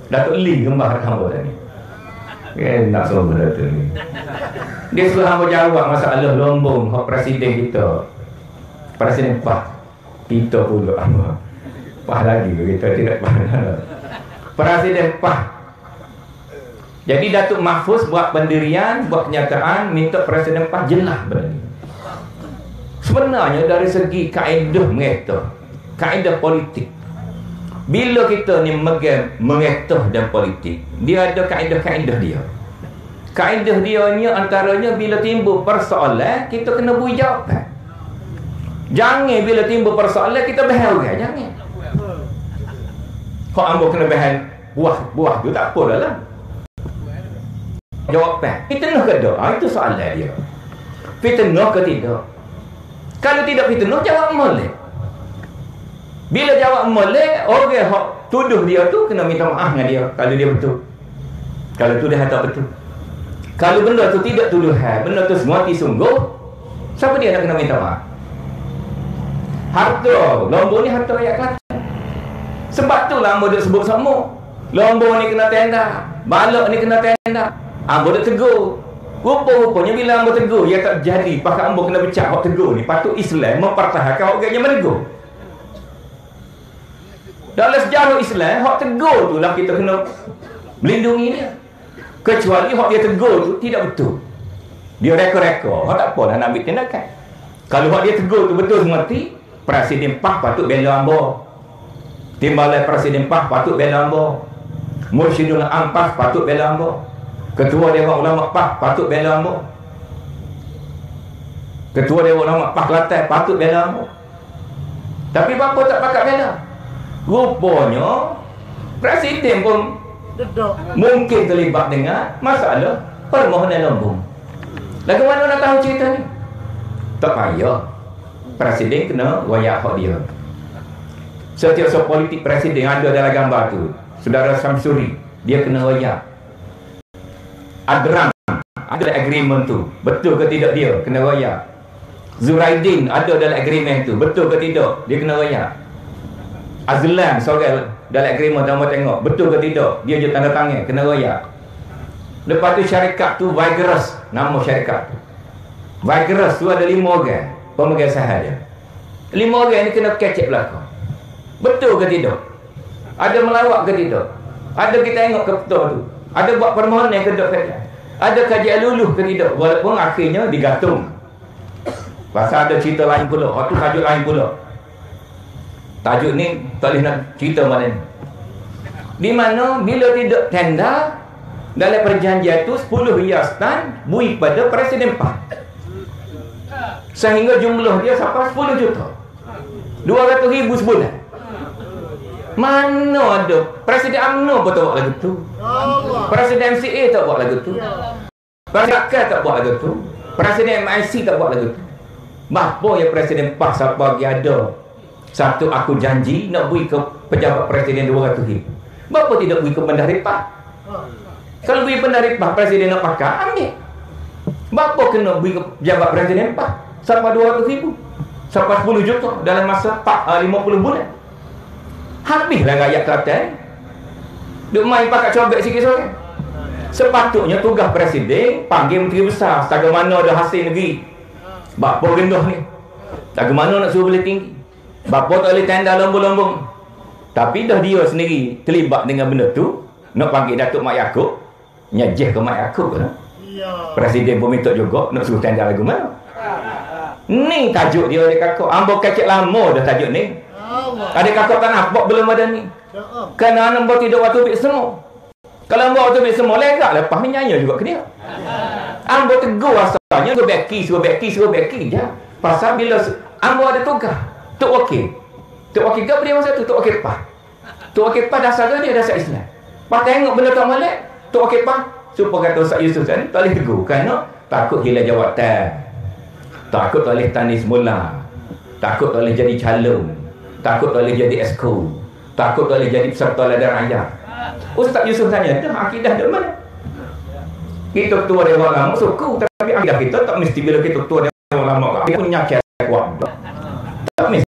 Datuk Lee kembar hamba tadi. Nak semua Datuk Lee. Dia suruh hamba jawab masalah lombong hak presiden kita. Presiden PAH. Kita pula hamba. PAH lagi kita tidak pandang. Presiden PAH. Jadi Datuk Mahfuz buat pendirian, buat kenyataan, minta Presiden PAH jelas benda ni. Sebenarnya dari segi kaedah mengeta, kaedah politik, bila kita ni mengetah dan politik, dia ada kaedah-kaedah dia. Kaedah dia ni antaranya bila timbul persoalan, kita kena beri jawapan. Jangan bila timbul persoalan kita bahas orang, jangan. Kau ambil kena bahas buah tu tak apa dah lah. Jawapan. Fitnah ke tak? Itu soalan dia. Fitnah ke tidak? Kalau tidak fitnah, jawab molek. Bila jawab molek, orang yang tuduh dia tu kena minta maaf dengan dia kalau dia betul. Kalau tuduh tak betul. Kalau benda tu tidak tuduhan, benda tu semua sungguh, siapa dia nak kena minta maaf? Harta, Lombok ni harta rakyat Kelantan. Sebab tu lah Ambo duk sebut semua. Lombok ni kena tenda, Balok ni kena tenda. Ambo duk tegur. Rupa-rupanya bila Ambo tegur, ia tak jadi. Pakat Ambo kena becak hak tegur ni. Patut Islam mempertahankan orang yang menegur. Dalam sejarah Islam, hak tegur tu lah kita kena melindungi dia. Kecuali hak dia tegur tu tidak betul. Dia reka-reka. Hak tak apa lah nak ambil tindakan. Kalau hak dia tegur tu betul semerti, Presiden PAH patut bela Ambo. Timbalan Presiden PAH patut bela Ambo. Mursyidul Am PAH patut bela Ambo. Ketua Dewan Ulama PAH patut bela Ambo. Ketua Dewan Ulama PAH Kelantan patut bela Ambo. Tapi bapa tak pakat bela. Rupanya Presiden pun mungkin terlibat dengan masalah permohonan lombong. Lagu mana nak tahu cerita ni? Tak payah. Presiden kena wayak hak dia. Setiap politik presiden ada dalam gambar tu. Saudara Samsuri, dia kena wayak. Adran ada agreement tu. Betul ke tidak dia kena wayak. Zuraidin ada dalam agreement tu. Betul ke tidak dia kena wayak. Azlan seorang dalam agreement Amba tengok. Betul ke tidak dia je tanda tangan kena wayak. Lepas tu syarikat tu Vigorous, nama syarikat tu. Vigorous tu ada 5 orang pemegang saham dia. 5 orang ni kena kecek belakang. Betul ke tidak? Ada melawak ke tidak? Ada kita tengok ke ketua tu? Ada buat permohonan ke tidak? Ada kajian luluh ke tidak? Walaupun akhirnya digantung. Pasal ada cerita lain pula. Waktu tajuk lain pula. Tajuk ni tak boleh nak cerita mana ni. Di mana bila tidak tenda dalam perjanjian tu 10 riastan bui pada Presiden PAH. Sehingga jumlah dia sampai 10 juta. 200,000 sebulan. Mana ada Presiden UMNO pun tak buat lagu tu. Presiden MCA tak buat lagu tu. Presiden AKAL tak buat lagu tu. Presiden MIC tak buat lagu tu. Bapa yang Presiden PAH siapa lagi ada. Satu aku janji nak beri ke pejabat Presiden 200,000. Bapa tidak beri ke Pendahari PAH. Kalau beri Pendahari PAH Presiden nak pakai, ambil. Bapa kena beri ke pejabat Presiden PAH sampai 200,000. Sampai 10 juta dalam masa 50 bulan. Habislah rakyat Kelantan. Duk main pakat cobek sikit sore. Sepatutnya tugas Presiden panggil Menteri Besar. Setaga mana ada hasil negeri. Bapa rendah ni. Setaga mana nak suruh boleh tinggi. Bapa tak boleh tanda lombong-lombong. Tapi dah dia sendiri terlibat dengan benda tu. Nak panggil Datuk Mak Yaakob. Nyajih ke Mak Yaakob lah. Presiden pun minta juga nak suruh tanda lagu mana. Ni tajuk dia adik kakak. Ambo kecek lama dah tajuk ni. Adik kakak tak nampak belum ada ni. Kerana ambo tidak waktu bik semua. Kalau ambo waktu bik semua legak lepas ni nyanyi juga ke dia. Ambo tegur asalnya suruh beki je. Pasal bila ambo ada tugas. Tok Wakil. Tok Wakil ke dia masa tu? Tok Wakil PAH. Tok Wakil PAH dasar dia dasar Islam. Pas tengok benda tak molek, Tok Wakil PAH supaya kata Ustaz Yusof tadi tak boleh tegur kerana takut hilang jawatan. Takut tak boleh tani semula. Takut tak boleh jadi calon. Takut tak boleh jadi esko. Takut tak boleh jadi peserta ladang raya. Ustaz Yusof tanya, dah akidah dari mana? Kita ketua Dewan Ulama suku, tapi akidah kita tak mesti bila kita ketua Dewan Ulama kita punya cara kuat. Tak mesti.